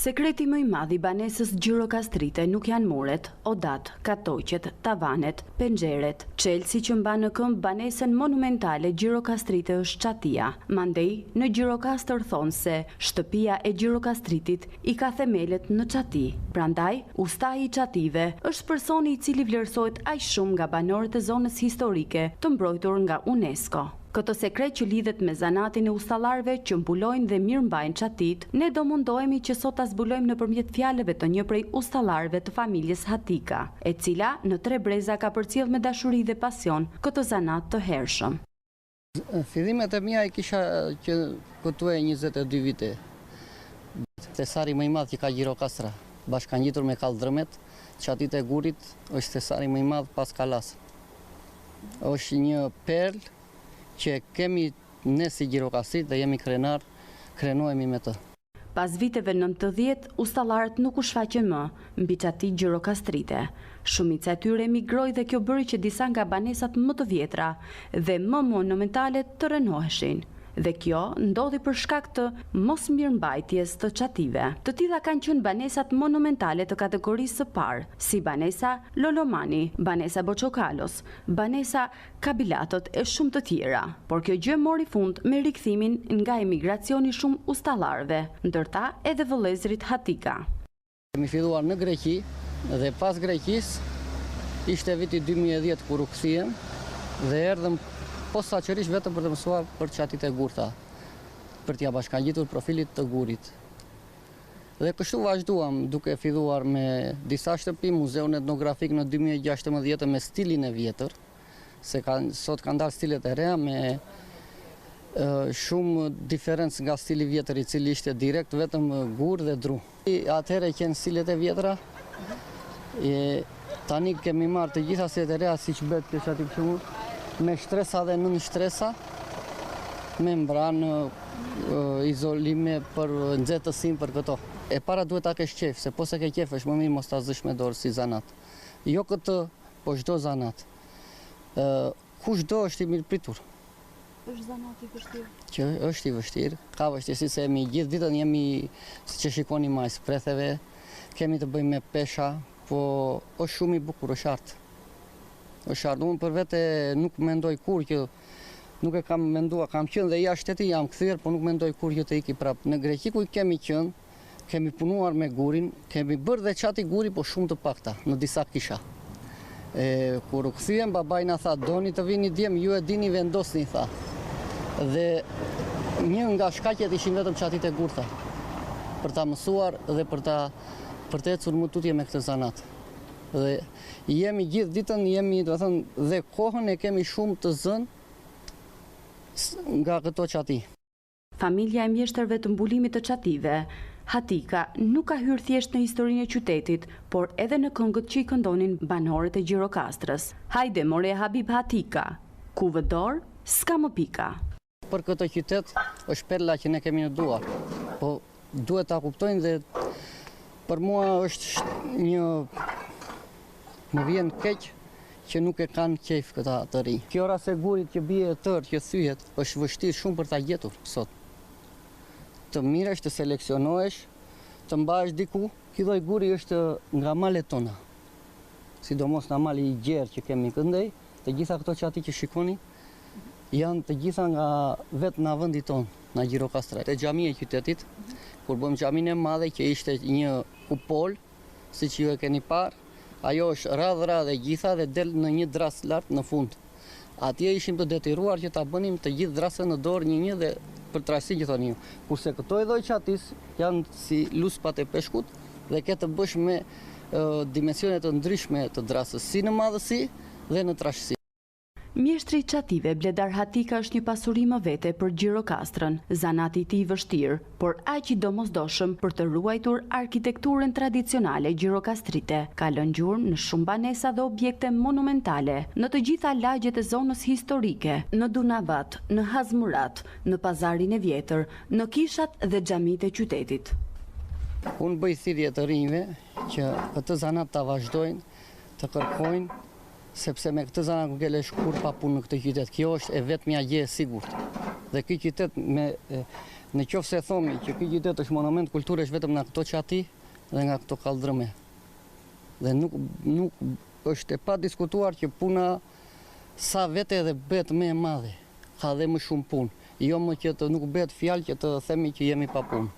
Sekreti më i madh i banesës Gjirokastrite nuk janë muret, odat, katoqet, tavanet, penxheret. Çelësi që mban në këmbë banesën monumentale Gjirokastrite është çatia. Mandej në Gjirokastër thonë se shtëpia e Gjirokastritit i ka themelet në çati. Prandaj, ustaji i çative është personi i cili vlerësohet aq shumë nga banorët e zonës historike të mbrojtur nga UNESCO. Këtë sekret që lidhet me zanatin e ustallarëve që mbulojnë dhe mirëmbajnë çatit, ne do mundohemi që sot ta zbulojmë nëpërmjet fjalëve të një prej ustallarëve të familjes Hatika, e cila në Tre Breza ka përcjell me dashuri dhe pasion këtë zanat të hershëm. Fillimet e mia i kisha që këtuaj 22 vite. Tesari më i madh që ka Gjirokastra, bashkangjitur me Kallëdrëmet, çatit e Gurit, është tesari më i madh pas Kalas. Është një perlë që kemi ne si Gjirokastrit dhe jemi krenar, krenohemi me të. Pas viteve 90, ustallarët nuk u shfaqën më mbi çatit Gjirokastrite. Shumica e tyre emigroi dhe kjo bëri që disa nga banesat më të vjetra dhe më monumentale të rënoheshin. Dhe kjo ndodhi për shkak të mos mirëmbajtjes të çative. Të tilla kanë qenë banesat monumentale të kategorisë së parë, si banesa Lolomani, banesa Boçokalos, banesa Kabilatot e shumë të tjera. Por kjo gjë mori fund me rikthimin nga emigracioni shumë ustallarëve, ndërta edhe vëllezrit Hatika. Kemi filluar në Greqi dhe pas Greqisë ishte viti 2010 kur u kthyem dhe erdhëm posaçërisht vetëm për të mësuar për çatit e Gurta, për t'ia bashkangjitur profilit të Gurit. Dhe kështu vazhduam duke filluar me disa shtëpi, muzeun etnografik në 2016 me stilin e vjetër, se sot kanë dalë stilet e reja me shumë diferencë nga stili vjetër i cili ishte direkt vetëm gur dhe dru. Atëherë qenë stilet e vjetra, tani kemi marrë të gjitha stilet e reja siç bëhet kjo çati këtu, me shtresa dhe nën shtresa, me mbranë, izolime për nxehtësim për këto. E para duhet ta kesh qef, se po se ke qef është më mirë mos ta zësh me dorë si zanat. Jo këtë, po çdo zanat. Kushdo është i mirëpritur. Është zanat i vështirë? Që është i vështirë, ka vështirësi se jemi gjithë ditën jemi, siç e shikoni majs pretheve, kemi të bëjmë me pesha, po është shumë i bukur, është artë. Unë për vete nuk mendoj kur që nuk e kam menduar, kam qenë dhe jashtë shtetit jam kthyer, po nuk mendoj kur që të iki prapë. Në Greqi ku kemi qenë, kemi punuar me gurin, kemi bërë dhe çati guri, po shumë të pakta në disa kisha. Kur u kthyem, babai na tha, doni të vini djem, ju e dini vendosni, tha. Dhe një nga shkaqet ishin vetëm çatit e Gurta, për ta mësuar dhe për të ecur më tutje me këtë zanat. Dhe jemi gjithë ditën, dhe kohën e kemi shumë të zënë nga këto çati. Familja e mjeshtërve të mbulimit të çative, Hatika, nuk ka hyrë thjesht në historinë e qytetit, por edhe në këngët që i këndonin banorët e Gjirokastrës. Hajde, more Habib Hatika, ku vë dorë, s'ka më pika. Për këtë qytet është perla që ne kemi në duar, po duhet ta kuptojnë dhe për mua është një më vjen keq që nuk e kanë qejf këta të rinj. Kjo rast e gurit që bie e tërë, që thyhet, është vështirë shumë për ta gjetur sot. Të miresh, të seleksionohesh, të mbahesh diku, ky lloj guri është nga malet tona. Sidomos nga mali i gjerë që kemi këndej, të gjitha këto çati që shikoni janë të gjitha nga vetë nga vendi tonë, nga Gjirokastra. Te xhamia e qytetit, kur bëm xhamin e madhe që ishte një kupol, siç ju e keni parë, ajo është radhë e gjitha dhe del në një dras lart në fund. Atje ishim të detyruar që ta bënim të gjithë drasën në dorë një dhe për trajsi që thoni ju. Kurse këto lloj çatis janë si luspat e peshkut dhe ke të bësh me dimensione të ndryshme të drasës, si në madhësi dhe në trashësi. Mjeshtri çative Bledar Hatika është një pasuri më vete për Gjirokastrën, zanati i tij vështirë, por aq i domosdoshëm për të ruajtur arkitekturën tradicionale gjirokastrite. Ka lënë gjurmë në shumë banesa dhe objekte monumentale, në të gjitha lagjet e zonës historike, në Dunavat, në Hazmurat, në Pazarin e Vjetër, në kishat dhe xhamitë e qytetit. Unë bëj thirrje të rinjve që këtë zanat ta vazhdojnë, të kërkojnë, sepse me këtë zanat nuk e lesh kur pa punë në këtë qytet. Kjo është e vetmja gjë e sigurt. Dhe ky qytet në qoftë se thomi që ky qytet është monument kulture është vetëm nga këto qati dhe nga këto kaldrëme. Dhe nuk është e pa diskutuar që puna sa vete edhe bëhet më e madhe, ka dhe më shumë punë. Jo më që nuk bëhet fjalë që të themi që jemi pa punë.